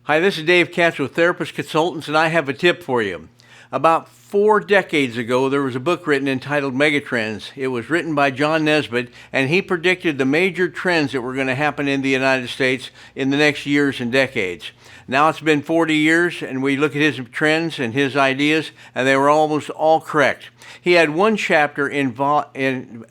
Hi, this is Dave Katz with Therapist Consultants, and I have a tip for you. About 4 decades ago, there was a book written entitled Megatrends. It was written by John Naisbitt, and he predicted the major trends that were going to happen in the United States in the next years and decades. Now it's been 40 years, and we look at his trends and his ideas, and they were almost all correct. He had one chapter named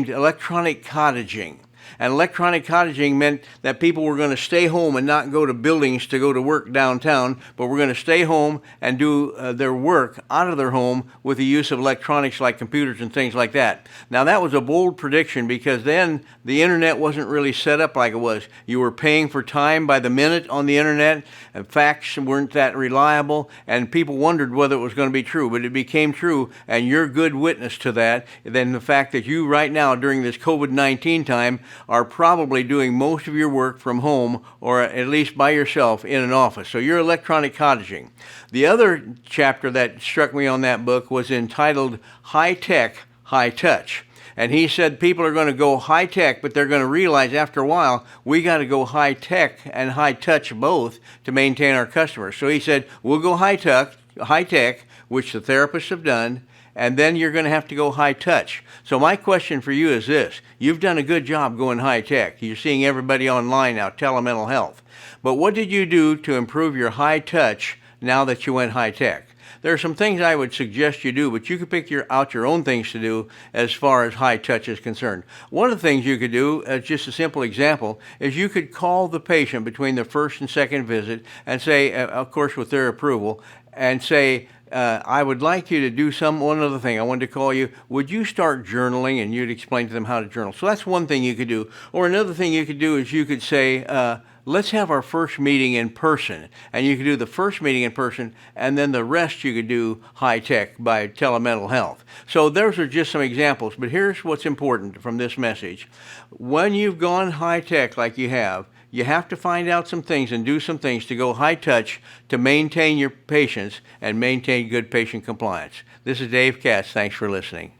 Electronic Cottaging. And electronic cottaging meant that people were going to stay home and not go to buildings to go to work downtown, but were going to stay home and do their work out of their home with the use of electronics like computers and things like that. Now that was a bold prediction because then the internet wasn't really set up like it was. You were paying for time by the minute on the internet, and facts weren't that reliable, and people wondered whether it was going to be true, but it became true, and you're a good witness to that. Then the fact that you right now during this COVID-19 time are probably doing most of your work from home or at least by yourself in an office. So you're electronic cottaging. The other chapter that struck me on that book was entitled High Tech, High Touch. And he said people are going to go high tech, but they're going to realize after a while we got to go high tech and high touch both to maintain our customers. So he said we'll go high tech, which the therapists have done, and then you're going to have to go high touch. So my question for you is this. You've done a good job going high tech. You're seeing everybody online now, telemental health. But what did you do to improve your high touch now that you went high tech? There are some things I would suggest you do, but you could pick out your own things to do as far as high touch is concerned. One of the things you could do, as just a simple example, is you could call the patient between the first and second visit and say, of course with their approval, and say, I would like you to do one other thing. I wanted to call you. Would you start journaling? And you'd explain to them how to journal. So that's one thing you could do. Or another thing you could do is you could say, let's have our first meeting in person. And you could do the first meeting in person, and then the rest you could do high tech by telemental health. So those are just some examples. But here's what's important from this message. When you've gone high tech like you have to find out some things and do some things to go high touch to maintain your patients and maintain good patient compliance. This is Dave Katz. Thanks for listening.